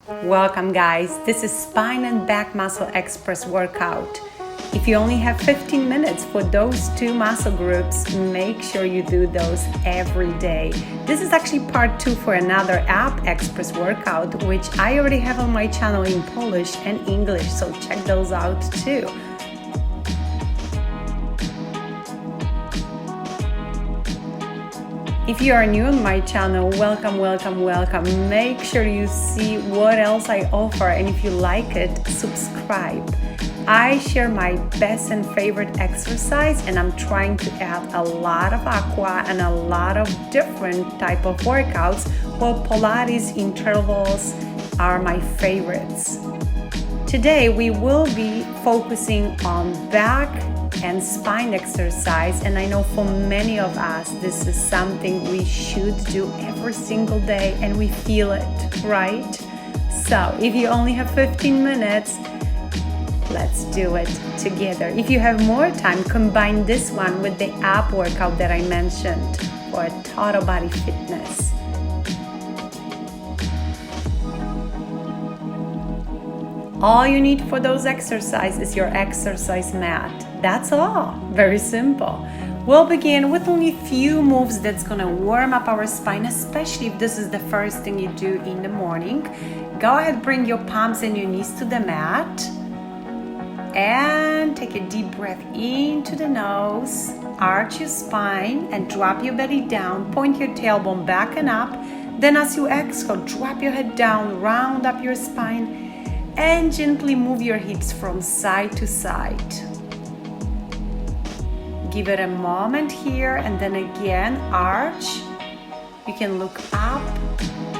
Welcome guys, this is Spine and Back Muscle Express workout. If you only have 15 minutes for those two muscle groups, make sure you do those every day. This is actually part 2 for another ab express workout, which I already have on my channel in Polish and English, so check those out too. If you are new on my channel, welcome. Make sure you see what else I offer, and if you like it, subscribe. I share my best and favorite exercise, and I'm trying to add a lot of aqua and a lot of different type of workouts, while Pilates intervals are my favorites. Today we will be focusing on back and spine exercise, and I know for many of us this is something we should do every single day and we feel it, right? So if you only have 15 minutes, let's do it together. If you have more time, combine this one with the ab workout that I mentioned for a total body fitness. All you need for those exercises is your exercise mat. That's all. Very simple. We'll begin with only a few moves that's gonna warm up our spine, especially if this is the first thing you do in the morning. Go ahead, bring your palms and your knees to the mat. And take a deep breath into the nose. Arch your spine and drop your belly down. Point your tailbone back and up. Then as you exhale, drop your head down, round up your spine, and gently move your hips from side to side. Give it a moment here, and then again, arch. You can look up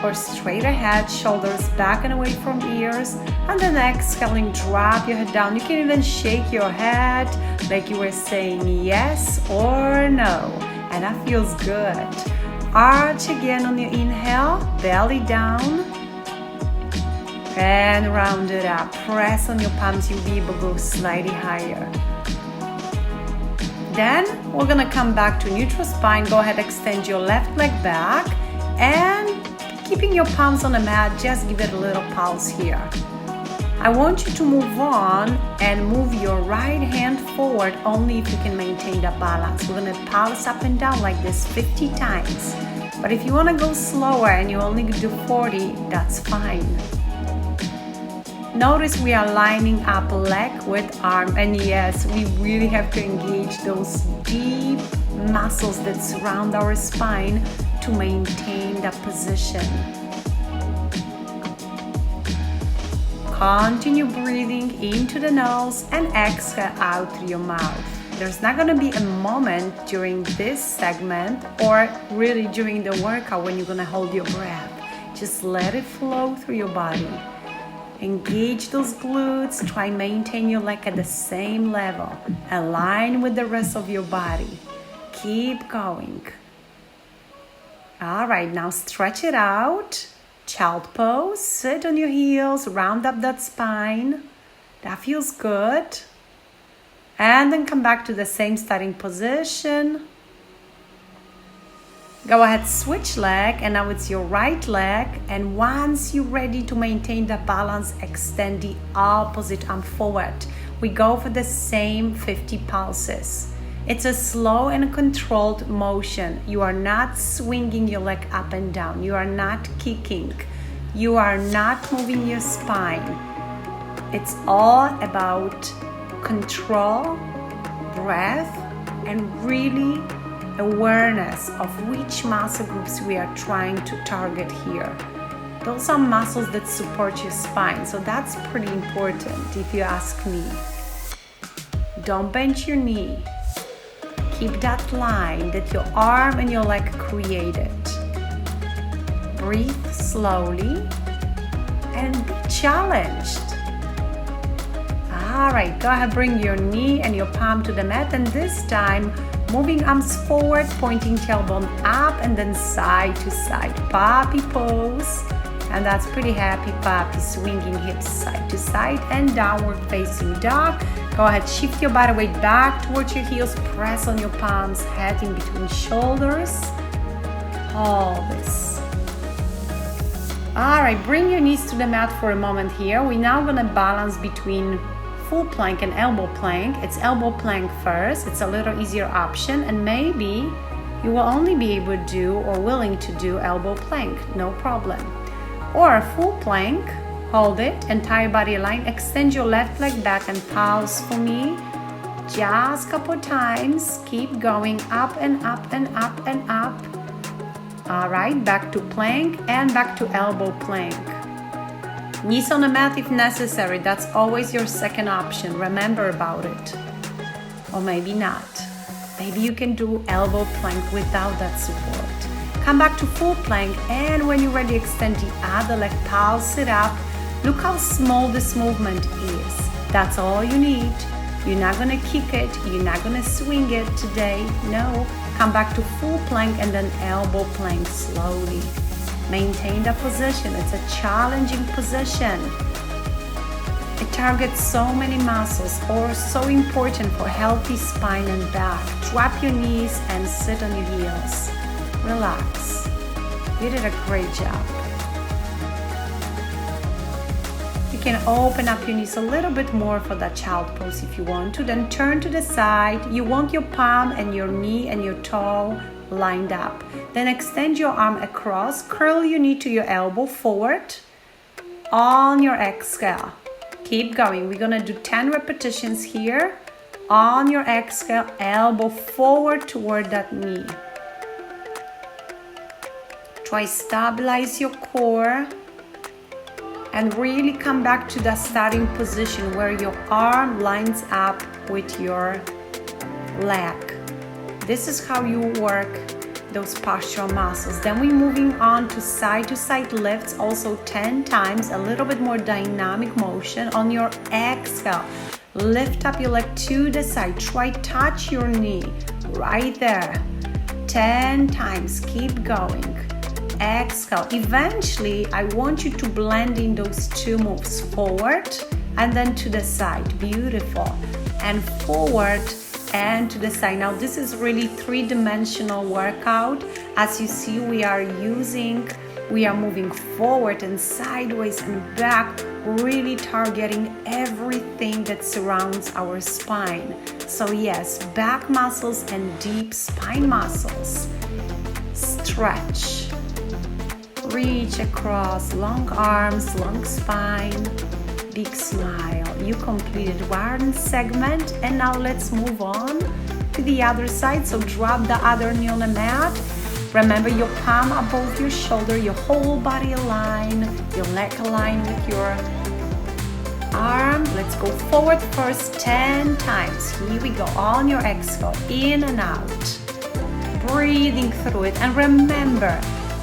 or straight ahead, shoulders back and away from ears, and then exhaling, drop your head down. You can even shake your head like you were saying yes or no, and that feels good. Arch again on your inhale, belly down, and round it up. Press on your palms, you'll be able to go slightly higher. Then we're gonna come back to neutral spine. Go ahead, extend your left leg back, and keeping your palms on the mat, just give it a little pulse here. I want you to move on and move your right hand forward only if you can maintain the balance. We're gonna pulse up and down like this 50 times. But if you wanna go slower and you only do 40, that's fine. Notice we are lining up leg with arm, and yes, we really have to engage those deep muscles that surround our spine to maintain that position. Continue breathing into the nose and exhale out through your mouth. There's not going to be a moment during this segment or really during the workout when you're going to hold your breath. Just let it flow through your body. Engage those glutes, try and maintain your leg at the same level. Align with the rest of your body. Keep going. All right, now stretch it out. Child pose, sit on your heels, round up that spine. That feels good. And then come back to the same starting position. Go ahead, switch leg, and now it's your right leg. And once you're ready to maintain the balance, extend the opposite arm forward. We go for the same 50 pulses. It's a slow and controlled motion. You are not swinging your leg up and down. You are not kicking. You are not moving your spine. It's all about control, breath, and really awareness of which muscle groups we are trying to target here. Those are muscles that support your spine, so that's pretty important if you ask me. Don't bend your knee. Keep that line that your arm and your leg created. Breathe slowly and be challenged. All right, go ahead, bring your knee and your palm to the mat, and this time moving arms forward, pointing tailbone up, and then side to side. Puppy pose. And that's pretty happy puppy, swinging hips side to side, and downward facing dog. Go ahead, shift your body weight back towards your heels, press on your palms, head in between shoulders. Hold this. All right, bring your knees to the mat for a moment here. We're now gonna balance between full plank and elbow plank. It's elbow plank first. It's a little easier option, and maybe you will only be able to do or willing to do elbow plank, no problem. Or full plank, hold it, entire body line, extend your left leg back and pause for me. Just a couple times, keep going up and up and up and up. All right, back to plank and back to elbow plank. Knees on the mat if necessary, that's always your second option, remember about it. Or maybe not. Maybe you can do elbow plank without that support. Come back to full plank, and when you're ready, extend the other leg, pulse it up. Look how small this movement is. That's all you need. You're not gonna kick it, you're not gonna swing it today, no. Come back to full plank and then elbow plank slowly. Maintain the position, it's a challenging position. It targets so many muscles, or so important for healthy spine and back. Drop your knees and sit on your heels. Relax. You did a great job. You can open up your knees a little bit more for that child pose if you want to. Then turn to the side. You want your palm and your knee and your toe lined up. Then extend your arm across. Curl your knee to your elbow forward. On your exhale. Keep going. We're gonna do 10 repetitions here. On your exhale, elbow forward toward that knee. Try stabilize your core. And really come back to the starting position where your arm lines up with your leg. This is how you work those postural muscles. Then we're moving on to side lifts, also 10 times, a little bit more dynamic motion. On your exhale, lift up your leg to the side. Try touch your knee right there. 10 times, keep going. Exhale. Eventually, I want you to blend in those two moves, forward and then to the side. Beautiful. And forward and to the side. Now, this is really three-dimensional workout. As you see, we are moving forward and sideways and back, really targeting everything that surrounds our spine. So yes, back muscles and deep spine muscles. Stretch. Reach across, long arms, long spine, big smile. You completed one segment, and now let's move on to the other side. So drop the other knee on the mat. Remember your palm above your shoulder, your whole body align, your leg align with your arm. Let's go forward first 10 times. Here we go. On your exhale, in and out. Breathing through it. And remember,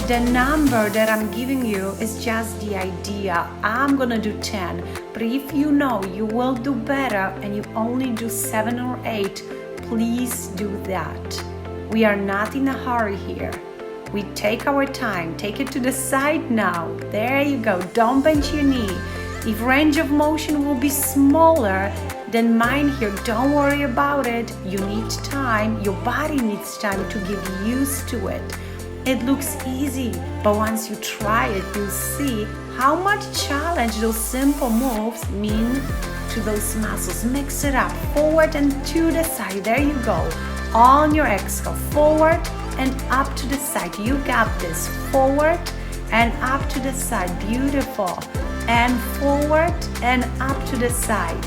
the number that I'm giving you is just the idea. I'm gonna do 10, but if you know you will do better and you only do 7 or 8, please do that. We are not in a hurry here. We take our time. Take it to the side now. There you go. Don't bend your knee. If range of motion will be smaller than mine here, don't worry about it. You need time. Your body needs time to get used to it. It looks easy, but once you try it, you'll see how much challenge those simple moves mean to those muscles. Mix it up, forward and to the side. There you go. On your exhale, forward and up to the side. You got this. Forward and up to the side. Beautiful. And forward and up to the side.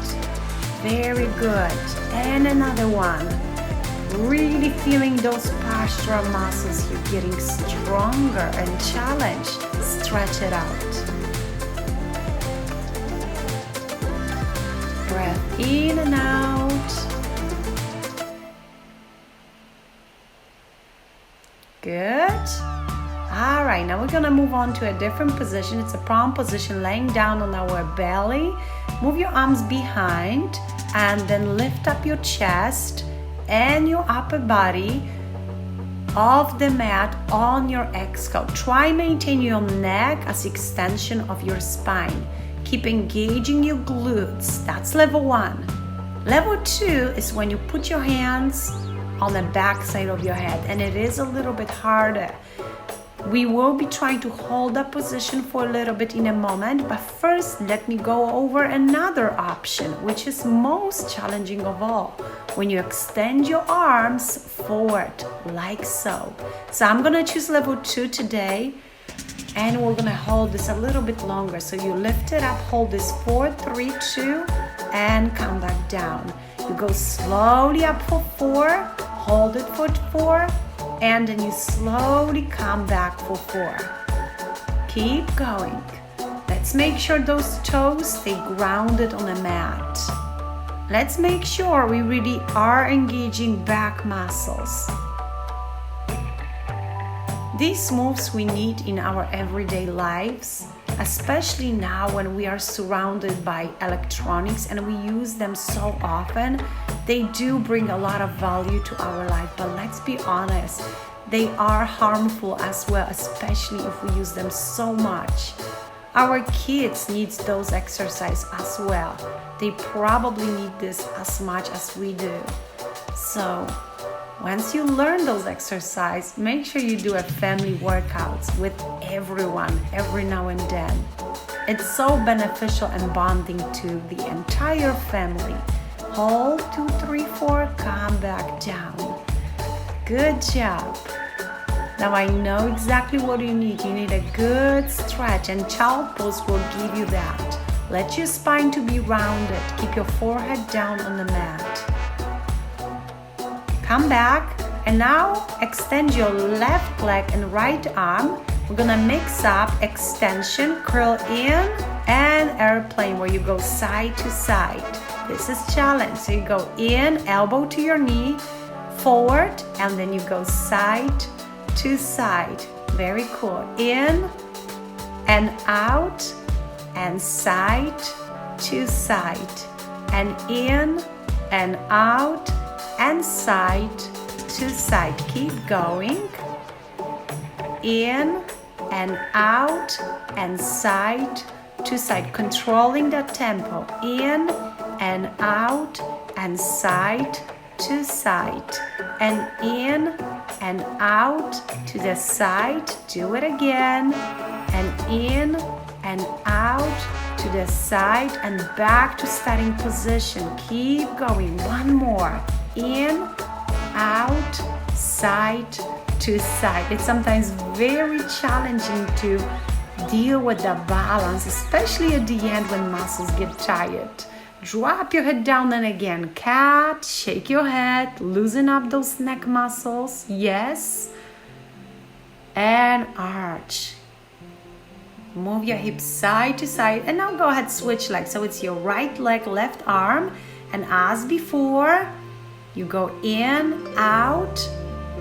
Very good. And another one. Really feeling those postural muscles. You're getting stronger and challenged. Stretch it out. Breath in and out. Good. All right, now we're gonna move on to a different position. It's a palm position, laying down on our belly. Move your arms behind and then lift up your chest and your upper body off the mat on your exhale. Try maintain your neck as extension of your spine. Keep engaging your glutes. That's level 1. Level 2 is when you put your hands on the back side of your head, and it is a little bit harder. We will be trying to hold that position for a little bit in a moment, but first let me go over another option, which is most challenging of all. When you extend your arms forward, like so. So I'm gonna choose level 2 today, and we're gonna hold this a little bit longer. So you lift it up, hold this 4, 3, 2, and come back down. You go slowly up for 4, hold it for 4, and then you slowly come back for 4. Keep going. Let's make sure those toes stay grounded on the mat. Let's make sure we really are engaging back muscles. These moves we need in our everyday lives, especially now when we are surrounded by electronics and we use them so often. They do bring a lot of value to our life, but let's be honest, they are harmful as well, especially if we use them so much. Our kids need those exercises as well. They probably need this as much as we do. So once you learn those exercises, make sure you do a family workouts with everyone every now and then. It's so beneficial and bonding to the entire family. Hold 2, 3, 4, come back down. Good job. Now I know exactly what you need. You need a good stretch, and child pose will give you that. Let your spine to be rounded. Keep your forehead down on the mat. Come back, and now extend your left leg and right arm. We're gonna mix up extension, curl in, and airplane, where you go side to side. This is challenge. So you go in, elbow to your knee, forward, and then you go side to side. Very cool. In and out and side to side, and in and out and side to side. Keep going. In and out and side to side, controlling the tempo. In and out and side to side, and in and out to the side. Do it again, and in and out to the side, and back to starting position. Keep going. One more. In, out, side to side. It's sometimes very challenging to deal with the balance, especially at the end when muscles get tired. Drop your head down, and again, cat, shake your head, loosen up those neck muscles, yes, and arch. Move your hips side to side, and now go ahead, switch legs. So it's your right leg, left arm, and as before, you go in, out,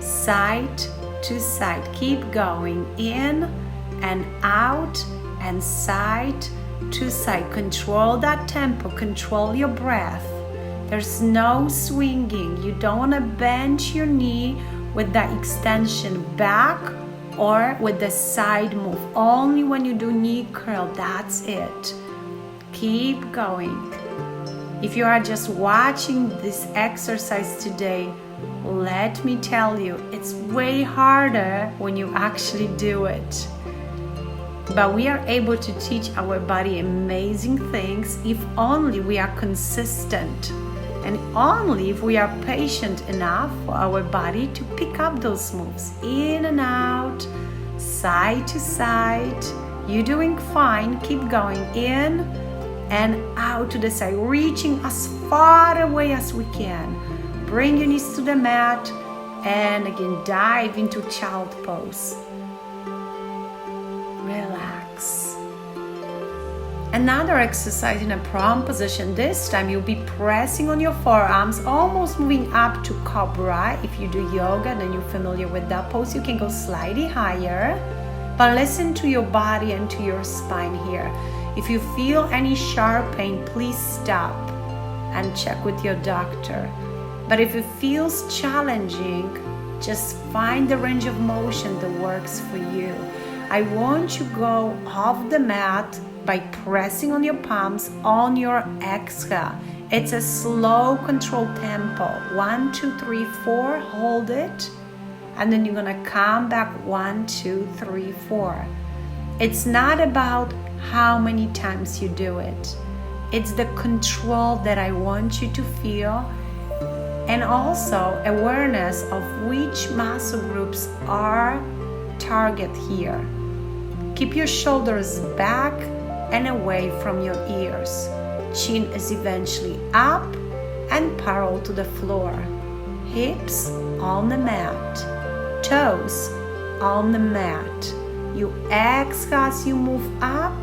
side to side. Keep going, in and out and side to side. Control that tempo, control your breath. There's no swinging. You don't want to bend your knee with that extension back or with the side move. Only when you do knee curl, that's it. Keep going. If you are just watching this exercise today, let me tell you, it's way harder when you actually do it. But we are able to teach our body amazing things if only we are consistent, and only if we are patient enough for our body to pick up those moves. In and out, side to side. You're doing fine. Keep going. In and out to the side, reaching as far away as we can. Bring your knees to the mat, and again, dive into child pose. Relax. Another exercise in a prone position. This time you'll be pressing on your forearms, almost moving up to cobra. If you do yoga, then you're familiar with that pose. You can go slightly higher, but listen to your body and to your spine here. If you feel any sharp pain, please stop and check with your doctor. But if it feels challenging, just find the range of motion that works for you. I want you to go off the mat by pressing on your palms on your exhale. It's a slow, controlled tempo. 1, 2, 3, 4, hold it. and then you're gonna come back 1, 2, 3, 4. It's not about how many times you do it. It's the control that I want you to feel, and also awareness of which muscle groups are target here. Keep your shoulders back and away from your ears. Chin is eventually up and parallel to the floor. Hips on the mat. Toes on the mat. You exhale as you move up,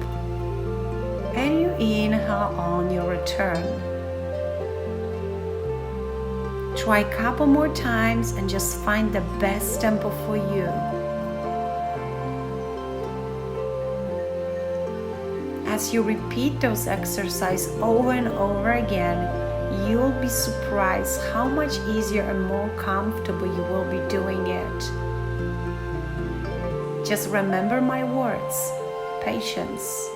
and you inhale on your return. Try a couple more times and just find the best tempo for you. As you repeat those exercises over and over again, you'll be surprised how much easier and more comfortable you will be doing it. Just remember my words, patience.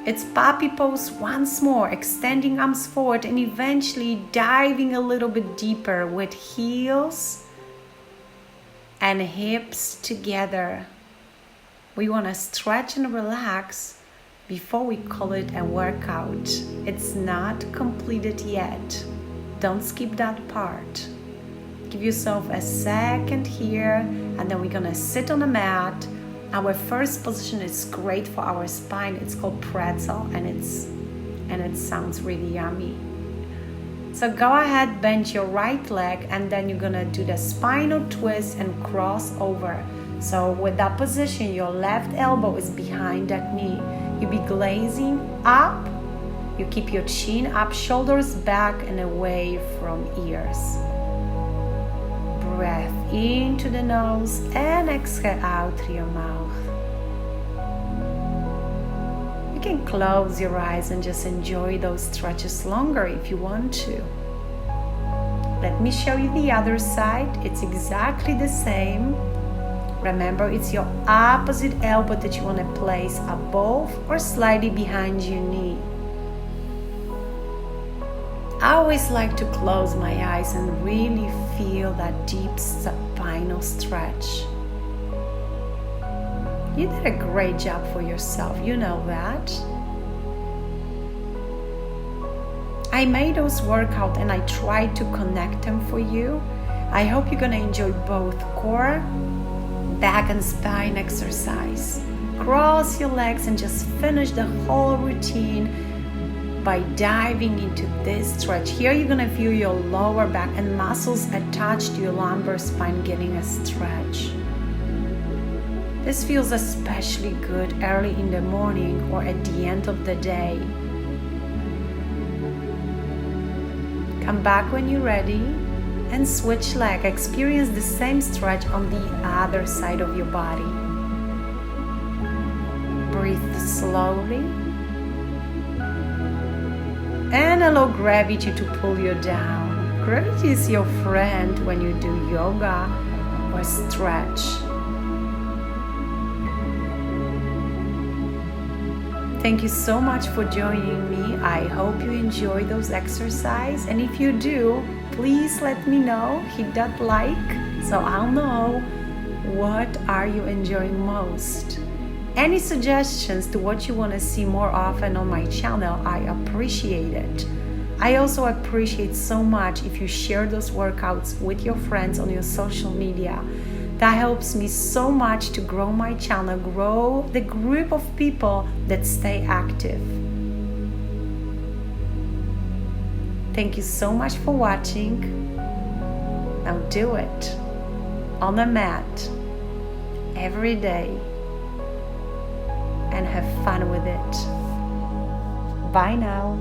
It's puppy pose once more, extending arms forward and eventually diving a little bit deeper with heels and hips together. We want to stretch and relax before we call it a workout. It's not completed yet. Don't skip that part. Give yourself a second here, and then we're gonna sit on the mat. Our first position is great for our spine. It's called pretzel, and it sounds really yummy. So go ahead, bend your right leg, and then you're gonna do the spinal twist and cross over. So with that position, your left elbow is behind that knee. You be glazing up. You keep your chin up, shoulders back and away from ears. Breath into the nose and exhale out through your mouth. You can close your eyes and just enjoy those stretches longer if you want to. Let me show you the other side. It's exactly the same. Remember, it's your opposite elbow that you want to place above or slightly behind your knee. I always like to close my eyes and really feel that deep spinal stretch. You did a great job for yourself, you know that. I made those workouts and I tried to connect them for you. I hope you're gonna enjoy both core, back and spine exercise. Cross your legs and just finish the whole routine by diving into this stretch. Here you're gonna feel your lower back and muscles attached to your lumbar spine getting a stretch. This feels especially good early in the morning or at the end of the day. Come back when you're ready and switch leg. Experience the same stretch on the other side of your body. Breathe slowly and allow gravity to pull you down. Gravity is your friend when you do yoga or stretch. Thank you so much for joining me. I hope you enjoy those exercises, and if you do, please let me know. Hit that like so I'll know what are you enjoying most. Any suggestions to what you want to see more often on my channel, I appreciate it. I also appreciate so much if you share those workouts with your friends on your social media. That helps me so much to grow my channel, grow the group of people that stay active. Thank you so much for watching. Now do it on the mat every day and have fun with it. Bye now.